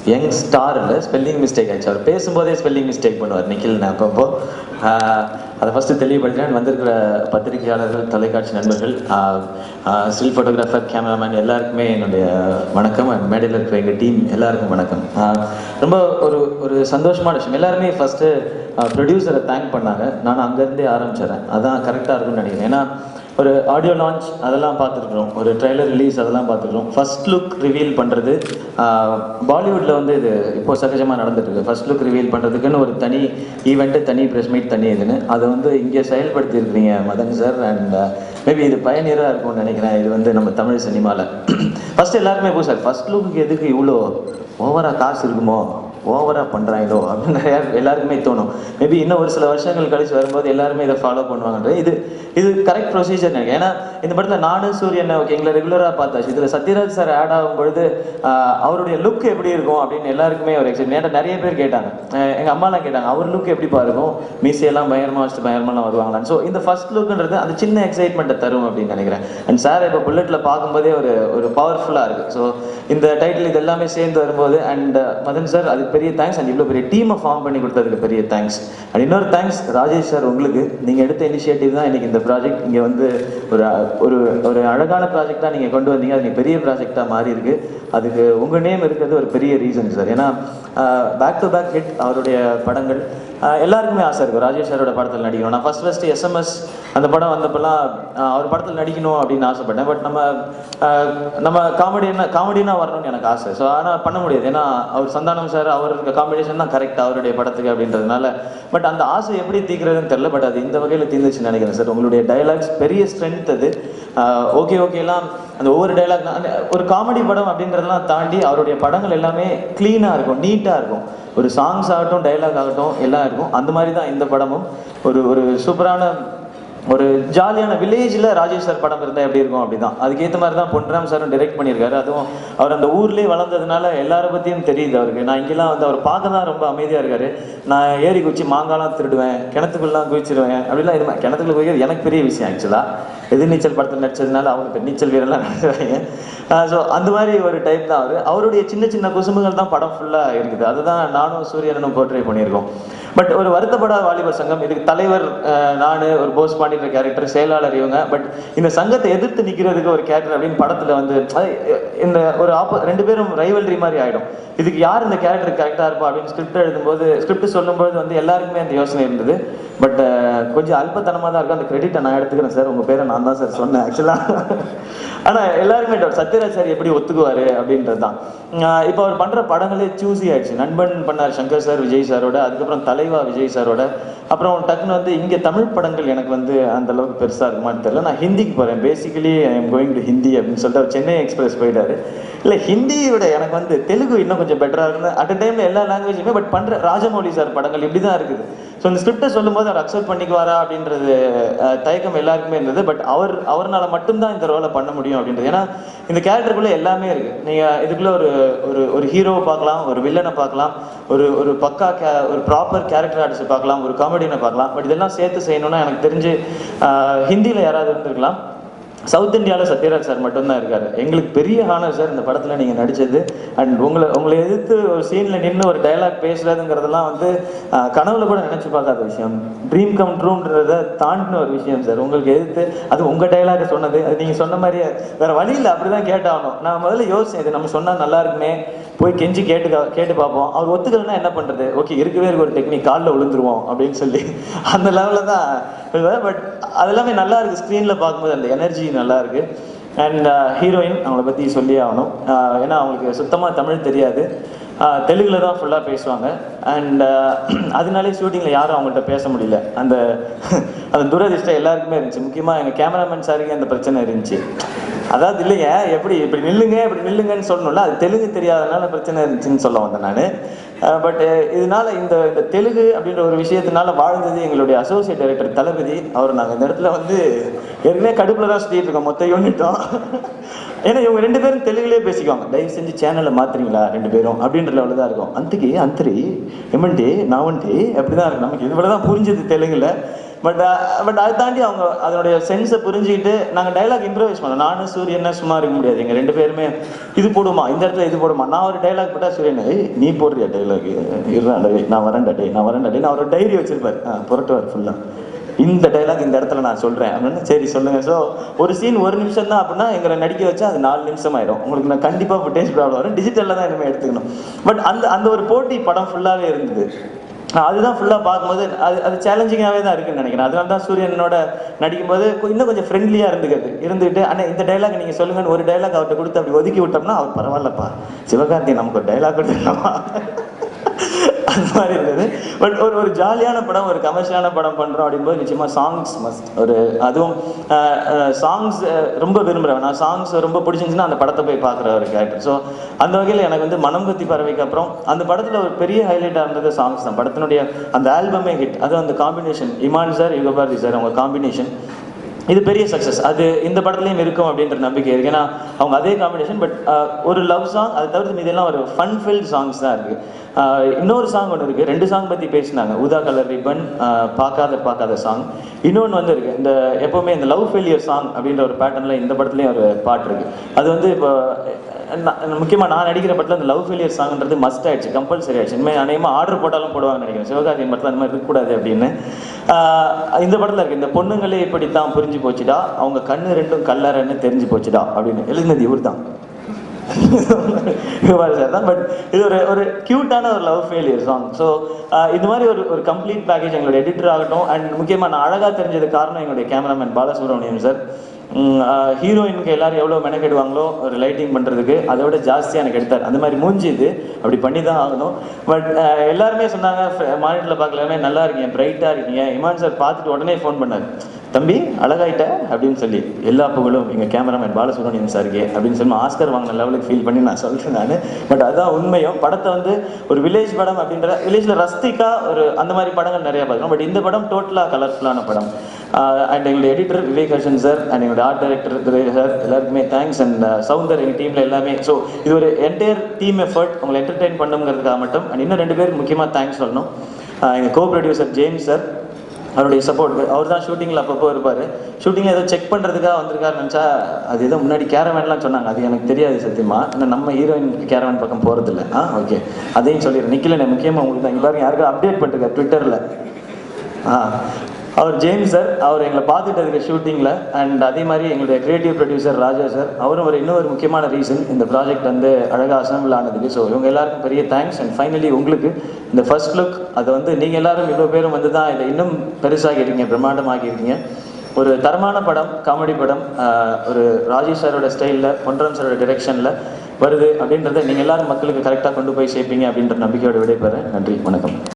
Young star இல்லை, spelling mistake ஆயிடுச்சு. அவர் பேசும்போதே ஸ்பெல்லிங் மிஸ்டேக் பண்ணுவார் நிக்கில். நான் அப்போ அதை ஃபஸ்ட்டு தெளிவுபடுத்தினேன். வந்திருக்கிற பத்திரிகையாளர்கள், தொலைக்காட்சி நண்பர்கள், ஸ்டில் ஃபோட்டோகிராஃபர், கேமராமேன் எல்லாருக்குமே என்னுடைய வணக்கம். மேடையில் இருக்கிற எங்கள் டீம் எல்லாருக்கும் வணக்கம். ரொம்ப ஒரு ஒரு சந்தோஷமான விஷயம். எல்லாருமே ஃபஸ்ட்டு ப்ரொடியூசரை தேங்க் பண்ணாங்க. நான் அங்கேருந்தே ஆரம்பிச்சிடறேன். அதான் கரெக்டாக இருக்கும்னு நினைக்கிறேன். ஏன்னா ஒரு ஆடியோ லான்ச் அதெல்லாம் பார்த்துருக்குறோம், ஒரு ட்ரெய்லர் ரிலீஸ் அதெல்லாம் பார்த்துருக்குறோம். ஃபர்ஸ்ட் லுக் ரிவீல் பண்ணுறது பாலிவுட்டில் வந்து இது இப்போ சகஜமாக நடந்துட்டுருக்கு. ஃபர்ஸ்ட் லுக் ரிவீல் பண்ணுறதுக்குன்னு ஒரு தனி ஈவெண்ட்டு, தனி ப்ரெஸ் மீட், தனி இதுன்னு அதை வந்து இங்கே செயல்படுத்தியிருக்கிறீங்க மதன் சார். அண்ட் மேபி இது பயனியராக இருக்கும்னு நினைக்கிறேன். இது வந்து நம்ம தமிழ் சினிமாவில் ஃபஸ்ட்டு எல்லாருமே போ சார் ஃபர்ஸ்ட் லுக்கு எதுக்கு இவ்வளோ ஓவராக காசு இருக்குமோ, ஓவராக பண்ணுறாங்களோ அப்படின்னு நிறையா எல்லாருக்குமே தோணும். மேபி இன்னும் ஒரு சில வருஷங்கள் கழிச்சு வரும்போது எல்லாருமே இதை ஃபாலோ பண்ணுவாங்கன்றது இது கரெக்ட் ப்ரொசீஜர் நினைக்கிறேன். ஏன்னா இந்த படத்தில் நானும் சூரியன் ஓகே எங்களை ரெகுலராக பார்த்தாச்சு. இதில் சத்யராஜ் சார் ஆட் ஆகும் பொழுது அவருடைய லுக் எப்படி இருக்கும் அப்படின்னு எல்லாருக்குமே ஒரு எக்ஸைட்மெண்ட். நிறைய பேர் கேட்டாங்க, எங்கள் அம்மாலாம் கேட்டாங்க, அவர் லுக் எப்படிப்பா இருக்கும், மீசையெல்லாம் பயங்கரமாக வச்சுட்டு பயங்கரமாலாம் வருவாங்களான்னு. ஸோ இந்த ஃபர்ஸ்ட் லுக்குன்றது அந்த சின்ன எக்ஸைட்மெண்ட்டை தரும் அப்படின்னு நினைக்கிறேன். அண்ட் சார் இப்போ புல்லட்டில் பார்க்கும்போதே ஒரு பவர்ஃபுல்லாக இருக்குது. ஸோ இந்த டைட்டில் இது எல்லாமே சேர்ந்து வரும்போது அண்ட் மதன் சார் அதுக்கு பெரிய தேங்க்ஸ். அண்ட் இவ்வளோ பெரிய டீமை ஃபார்ம் பண்ணி கொடுத்ததுக்கு பெரிய தேங்க்ஸ். அண்ட் இன்னொரு தேங்க்ஸ் ராஜேஷ் சார், உங்களுக்கு நீங்கள் எடுத்த இனிஷியேட்டிவ் தான் இன்றைக்கி இந்த ப்ராஜெக்ட் இங்கே வந்து ஒரு ஒரு ஒரு அழகான ப்ராஜெக்டாக நீங்கள் கொண்டு வந்தீங்க. அது பெரிய ப்ராஜெக்டாக மாறி இருக்கு. அதுக்கு உங்கள் நேம் இருக்கிறது ஒரு பெரிய ரீசன் சார். ஏன்னா பேக் டு பேக் ஹிட் அவருடைய படங்கள் எல்லாருக்குமே ஆசை இருக்கும் ராஜேஷ் சாரோட படத்தில் நடிக்கணும். நான் ஃபஸ்ட்டு எஸ்எம்எஸ் அந்த படம் வந்தப்பெல்லாம் அவர் படத்தில் நடிக்கணும் அப்படின்னு ஆசைப்பட்டேன். பட் நம்ம காமெடினா வரணும்னு எனக்கு ஆசை. ஸோ ஆனால் பண்ண முடியாது. ஏன்னா அவர் சந்தானம் சார் அவருக்கு காம்பினேஷன் தான் கரெக்ட் அவருடைய படத்துக்கு அப்படின்றதுனால. பட் அந்த ஆசை எப்படி தீர்க்கிறதுன்னு தெரியல. பட் அது இந்த வகையில் தீர்ந்துச்சுன்னு நினைக்கிறேன் சார். உங்களுடைய டைலாக்ஸ் பெரிய ஸ்ட்ரென்த் அது. ஓகேலாம் அந்த ஒவ்வொரு டைலாக் ஒரு காமெடி படம் அப்படின்றதெல்லாம் தாண்டி அவருடைய படங்கள் எல்லாமே க்ளீனாக இருக்கும், நீட்டாக இருக்கும். ஒரு சாங்ஸ் ஆகட்டும், டைலாக் ஆகட்டும் எல்லாம் இருக்கும். அந்த மாதிரி தான் இந்த படமும் ஒரு சூப்பரான ஒரு ஜாலியான வில்லேஜில் ராஜேஷ் சார் படம் இருந்தால் எப்படி இருக்கும் அப்படிதான். அதுக்கேற்ற மாதிரி தான் பொன்ராம் சாரும் டைரக்ட் பண்ணியிருக்காரு. அதுவும் அவர் அந்த ஊர்லேயே வளர்ந்ததுனால எல்லாரை பற்றியும் தெரியுது அவருக்கு. நான் இங்கெல்லாம் வந்து அவர் பார்க்க தான் ரொம்ப அமைதியாக இருக்காரு. நான் ஏறி குச்சி மாங்காலாம் திருடுவேன், கிணத்துக்குள்ளலாம் குதிச்சிருவேன் அப்படிலாம் இருப்பேன். கிணத்துக்குள்ள குதிக்கிறது எனக்கு பெரிய விஷயம் ஆக்சுவலாக. எதிர்நீச்சல் படத்தில் நடிச்சதுனால அவங்க நீச்சல் வீரெல்லாம் நடத்துவாங்க. ஸோ அந்த மாதிரி ஒரு டைப் தான் அவர். அவருடைய சின்ன சின்ன குசும்புகள் தான் படம் ஃபுல்லாக இருக்குது. அதுதான் நானும் சூரியனும் போர்ட்ரே பண்ணியிருக்கோம். பட் ஒரு வருத்தப்படாத வாலிபர் சங்கம், இதுக்கு தலைவர் நான், ஒரு போஸ் பாண்டின்ற கேரக்டர், செயலாளர் இவங்க. பட் இந்த சங்கத்தை எதிர்த்து நிற்கிறதுக்கு ஒரு கேரக்டர் அப்படின்னு படத்தில் வந்து இந்த ஒரு ரெண்டு பேரும் ரைவல்ரி மாதிரி ஆகிடும். இதுக்கு யார் இந்த கேரக்டர் கரெக்டாக இருப்பா அப்படின்னு ஸ்கிரிப்ட் சொல்லும்போது வந்து எல்லாருக்குமே அந்த யோசனை இருந்தது. பட் கொஞ்சம் அல்பத்தனமாக தான் இருக்கும். அந்த கிரெடிட்டை நான் எடுத்துக்கிறேன் சார். உங்கள் பேரை நான் தான் சார் சொன்னேன் ஆக்சுவலாக. ஆனால் எல்லாருமே சத்யராஜ் சார் எப்படி ஒத்துக்குவார் அப்படின்றது தான். இப்போ அவர் பண்ணுற படங்களே சூஸி ஆயிடுச்சு. நண்பன் பண்ணார் சங்கர் சார் விஜய் சாரோட, அதுக்கப்புறம் தலைவா விஜய் சாரோட. அப்புறம் டக்குன்னு வந்து இங்கே தமிழ் படங்கள் எனக்கு வந்து அந்த அளவுக்கு பெருசாக இருக்குமான்னு தெரியல. நான் ஹிந்திக்கு போகிறேன். Basically I am going to Hindi அப்படின்னு சொல்லிட்டு அவர் சென்னை எக்ஸ்பிரஸ் போயிட்டாரு. இல்லை ஹிந்தியோட எனக்கு வந்து தெலுங்கு இன்னும் கொஞ்சம் பெட்டராக இருக்குது. அட் அ டைமில் எல்லா லாங்குவேஜுமே பட் பண்ணுற ராஜமௌலி சார் படங்கள் இப்படி தான் இருக்குது. ஸோ இந்த ஸ்கிரிப்டை சொல்லும்போது அவர் அக்செப்ட் பண்ணிக்குவாரா அப்படின்றது தயக்கம் எல்லாருக்குமே இருந்தது. பட் அவரால் மட்டும்தான் இந்த ரோலை பண்ண முடியும் அப்படின்றது. ஏன்னா இந்த கேரக்டருக்குள்ளே எல்லாமே இருக்குது. நீங்கள் இதுக்குள்ளே ஒரு ஹீரோவை பார்க்கலாம், ஒரு வில்லனை பார்க்கலாம், ஒரு ஒரு ப்ராப்பர் கேரக்டர் ஆர்டிஸ்ட் பார்க்கலாம், ஒரு காமெடியனை பார்க்கலாம். பட் இதெல்லாம் சேர்த்து செய்யணும்னா எனக்கு தெரிஞ்சு ஹிந்தியில் யாராவது இருந்திருக்கலாம். சவுத் இந்தியாவில் சத்யராஜ் சார் மட்டும்தான் இருக்காரு. எங்களுக்கு பெரிய ஹானர் சார் இந்த படத்தில் நீங்கள் நடித்தது. அண்ட் உங்களை எதிர்த்து ஒரு சீனில் நின்று ஒரு டைலாக் பேசுறதுங்கிறதெல்லாம் வந்து கனவுல கூட நினச்சி பார்க்காத விஷயம். ட்ரீம் கம் ட்ரூன்றதை தாண்டின ஒரு விஷயம் சார். உங்களுக்கு எதிர்த்து அது உங்கள் டைலாக சொன்னது, அது நீங்கள் சொன்ன மாதிரியே வேறு வழியில் அப்படி தான் கேட்டாகணும். நான் முதல்ல யோசிச்சேன், இது நம்ம சொன்னால் நல்லா இருக்குமே, போய் கெஞ்சி கேட்டு பார்ப்போம். அவர் ஒத்துக்கலைன்னா என்ன பண்ணுறது, ஓகே இருக்கவே இருக்க ஒரு டெக்னிக், காலில் விழுந்துருவோம் அப்படின்னு சொல்லி அந்த லெவலில் தான். பட் அது எல்லாமே நல்லா இருக்குது. ஸ்க்ரீனில் பார்க்கும்போது அந்த எனர்ஜி நல்லா இருக்கு. அண்ட் ஹீரோயின் அவங்கள பற்றி சொல்லி ஆகணும். ஏன்னா அவங்களுக்கு சுத்தமாக தமிழ் தெரியாது, தெலுங்குல தான் ஃபுல்லாக பேசுவாங்க. அண்ட் அதனாலே ஷூட்டிங்கில் யாரும் அவங்கள்ட்ட பேச முடியல. அந்த துரதிர்ஷ்டம் எல்லாருக்குமே இருந்துச்சு. முக்கியமாக எங்கள் கேமராமேன் சாருக்கு அந்த பிரச்சனை இருந்துச்சு. அதாவது இல்லைங்க இப்படி நில்லுங்கன்னு சொல்லணும்ல, அது தெலுங்கு தெரியாதனால பிரச்சனை இருந்துச்சுன்னு சொல்ல வந்தேன் நான். பட் இதனால இந்த தெலுங்கு அப்படின்ற ஒரு விஷயத்தினால வாழ்ந்தது எங்களுடைய அசோசியேட் டைரக்டர் தளபதி. அவர் நாங்கள் இந்த இடத்துல வந்து ஏற்கனவே கடுப்பில் தான் சுற்றிட்டு இருக்கோம் மொத்த யூனிட்டும். ஏன்னா இவங்க ரெண்டு பேரும் தெலுங்குலேயே பேசிக்குவாங்க. தயவு செஞ்சு சேனலை மாத்துறீங்களா ரெண்டு பேரும் அப்படின்ற லெவலில் தான் இருக்கும். அந்தரி எமன்டி நாவன்டி அப்படி தான் இருக்கும். நமக்கு இதுவரை தான் புரிஞ்சது தெலுங்குல. பட் அதை தாண்டி அவங்க அதனுடைய சென்ஸை புரிஞ்சுக்கிட்டு நாங்கள் டைலாக் இம்ப்ரவைஸ் பண்ணோம். நானும் சூரியன் சும்மா இருக்க முடியாது, எங்கள் 2 பேருமே இது போடுமா, இந்த இடத்துல இது போடுமா. நான் ஒரு டைலாக் போட்டால் சூரியன் நீ போடுறியா டைலாக், இருடா நான் வரேன்டா டே நான் ஒரு டைரி வச்சிருப்பார், புரட்டுவார் ஃபுல்லாக, இந்த டைலாக் இந்த இடத்துல நான் சொல்கிறேன் அப்படின்னு. சரி சொல்லுங்கள். ஸோ ஒரு சீன் 1 நிமிஷம் தான் அப்படின்னா எங்களை நடிக்க வச்சா அது 4 நிமிஷம் ஆயிடும். உங்களுக்கு நான் கண்டிப்பாக ஃபுட்டேஜ் ப்ராப்ளம் வரும், டிஜிட்டலில் தான் இனிமேல் எடுத்துக்கணும். பட் அந்த ஒரு போட்டி படம் ஃபுல்லாகவே இருந்தது. அதுதான் ஃபுல்லாக பார்க்கும்போது அது சேலஞ்சிங்காகவே தான் இருக்குன்னு நினைக்கிறேன். அதனால தான் சூரியனோட நடிக்கும்போது இன்னும் கொஞ்சம் ஃப்ரெண்ட்லியாக இருந்துக்கிட்டு அண்ணே இந்த டைலாக் நீங்கள் சொல்லுங்கன்னு ஒரு டைலாக் அவர்கிட்ட கொடுத்து அப்படி ஒதுக்கி விட்டோம்னா அவர் பரவாயில்லப்பா சிவகார்த்திகேயன் நமக்கு ஒரு டைலாக் கொடுத்துருக்கலாமா அந்த மாதிரி இருந்தது. பட் ஒரு ஜாலியான படம், ஒரு கமர்ஷியலான படம் பண்ணுறோம் அப்படிங்கும்போது நிச்சயமாக சாங்ஸ் மஸ்ட். அதுவும் சாங்ஸ் ரொம்ப விரும்புகிறேன் நான். சாங்ஸ் ரொம்ப பிடிச்சிருந்துச்சுன்னா அந்த படத்தை போய் பார்க்குற ஒரு கேரக்டர். ஸோ அந்த வகையில் எனக்கு வந்து மனம் கொத்தி பறவைக்கு அப்புறம் அந்த படத்தில் ஒரு பெரிய ஹைலைட்டாக இருந்தது சாங்ஸ் தான். படத்தினுடைய அந்த ஆல்பமே ஹிட். அதுவும் அந்த combination Imman sir Yugabharathi sir அவங்க காம்பினேஷன் இது பெரிய சக்ஸஸ். அது இந்த படத்துலையும் இருக்கும் அப்படின்ற நம்பிக்கை இருக்குது. ஏன்னா அவங்க அதே காம்பினேஷன். பட் ஒரு லவ் சாங் அதை தவிர்த்து மீதெல்லாம் ஒரு ஃபன் ஃபில்ட் சாங்ஸ் தான் இருக்குது. இன்னொரு சாங் ஒன்று இருக்குது, 2 சாங் பற்றி பேசினாங்க. ஊதா கலர் ரிப்பன், பார்க்காத சாங். இன்னொன்று வந்து இருக்குது இந்த எப்போவுமே இந்த லவ் ஃபெயிலியர் சாங் அப்படின்ற ஒரு பேட்டர்னில் இந்த படத்துலேயும் ஒரு பாட்டு இருக்குது. அது வந்து இப்போ முக்கியமாக நான் நடிக்கிற படத்தில் அந்த லவ் ஃபெயிலியர் சாங்ன்றது மஸ்ட் ஆயிடுச்சு, கம்பல்சரி ஆயிடுச்சு. இனிமேல் அநேகமாக ஆர்டர் போட்டாலும் போடுவாங்கன்னு நினைக்கிறேன். சிவகார்த்திகேயன் படத்தில் அந்த மாதிரி இருக்கக்கூடாது அப்படின்னு இந்த படத்தில் இருக்குது. இந்த பொண்ணுங்களே இப்படித்தான் புரிஞ்சு போச்சுடா, அவங்க கண்ணு 2ம் கல்லறன்னு தெரிஞ்சு போச்சுடா அப்படின்னு எழுதினது இவர் தான் சார் தான். பட் இது ஒரு க்யூட்டான ஒரு லவ் ஃபெயிலியர் சாங். ஸோ இது மாதிரி ஒரு கம்ப்ளீட் பேக்கேஜ் எங்களுடைய எடிட்டர் ஆகட்டும். அண்ட் முக்கியமாக நான் அழகாக தெரிஞ்சது காரணம் எங்களுடைய கேமராமேன் பாலசுப்ரமணியம் சார். ஹீரோயினுக்கு எல்லாரும் எவ்வளோ மெனக்கெடுவாங்களோ ஒரு லைட்டிங் பண்ணுறதுக்கு அதை விட ஜாஸ்தியாக எனக்கு எடுத்தார். அந்த மாதிரி மூஞ்சி இது அப்படி பண்ணி தான் ஆகணும். பட் எல்லாருமே சொன்னாங்க மானிட்டரில் பார்க்கலாமே நல்லா இருக்கீங்க, பிரைட்டாக இருக்கீங்க. இமான் சார் பார்த்துட்டு உடனே ஃபோன் பண்ணார், தம்பி அழகாயிட்ட அப்படின்னு சொல்லி. எல்லா புகழும் எங்கள் கேமராமேன் பாலசுப்ரமணியம் சாருக்கு அப்படின்னு சொல்லி ஆஸ்கர் வாங்கின லெவலுக்கு ஃபீல் பண்ணி நான் சொல்கிறேன் நான். பட் அதுதான் உண்மையும். படத்தை வந்து ஒரு வில்லேஜ் படம் அப்படின்ற வில்லேஜில் ரஸ்திக்காக ஒரு அந்த மாதிரி படங்கள் நிறையா பார்க்கணும். பட் இந்த படம் டோட்டலாக கலர்ஃபுல்லான படம். அண்ட் எங்களுடைய editor Vivek Harshan sir and எங்களுடைய ஆர்ட் டைரக்டர் சார் எல்லாருக்குமே தேங்க்ஸ். அண்ட் சவுந்தர் எங்கள் டீமில் எல்லாமே. ஸோ இது ஒரு என்டையர் டீம் எஃபர்ட் உங்களை என்டர்டெயின் பண்ணுங்கிறதுக்காக மட்டும். அண்ட் இன்னும் 2 பேருக்கு முக்கியமாக தேங்க்ஸ் சொல்லணும். எங்கள் கோ ப்ரொடியூசர் ஜேம்ஸ் சார், அவருடைய சப்போர்ட். அவர் தான் ஷூட்டிங்கில் அப்பப்போ இருப்பார். ஷூட்டிங்கில் ஏதோ செக் பண்ணுறதுக்காக வந்திருக்காருன்னு நினச்சா அது ஏதோ முன்னாடி கேரவேன்லாம் சொன்னாங்க, அது எனக்கு தெரியாது சத்தியமாக. இன்னும் நம்ம ஹீரோயின் கேரவேன் பக்கம் போகிறதில்ல. ஓகே அதையும் சொல்லிடுறேன். நிக்கல முக்கியமாக உங்களுக்கு தான் இங்கே பாருங்க யாருக்கும் அப்டேட் பண்ணிருக்காரு ட்விட்டரில். அவர் ஜேம்ஸ் சார், அவர் எங்களை பார்த்துட்டு இருக்க ஷூட்டிங்கில். அண்ட் அதே மாதிரி எங்களுடைய கிரியேட்டிவ் ப்ரொடியூசர் ராஜா சார், அவரும் இன்னொரு முக்கியமான ரீசன் இந்த ப்ராஜெக்ட் வந்து அழகாக அசம்பிள் ஆனதுக்கு. ஸோ இவங்க எல்லாருக்கும் பெரிய தேங்க்ஸ். அண்ட் ஃபைனலி உங்களுக்கு இந்த ஃபர்ஸ்ட் லுக் அது வந்து நீங்கள் எல்லாரும் இவ்வளோ பேரும் வந்து தான் இதை இன்னும் பெருசாகிருக்கீங்க, பிரம்மாண்டமாகிருக்கீங்க. ஒரு தரமான படம், காமெடி படம், ஒரு ராஜேஷ் சாரோட ஸ்டைலில், பொன்ராம் சாரோட டிரெக்ஷனில் வருது அப்படின்றத நீங்கள் எல்லாரும் மக்களுக்கு கரெக்டாக கொண்டு போய் சேர்ப்பீங்க அப்படின்ற நம்பிக்கையோட விடைபெறேன். நன்றி, வணக்கம்.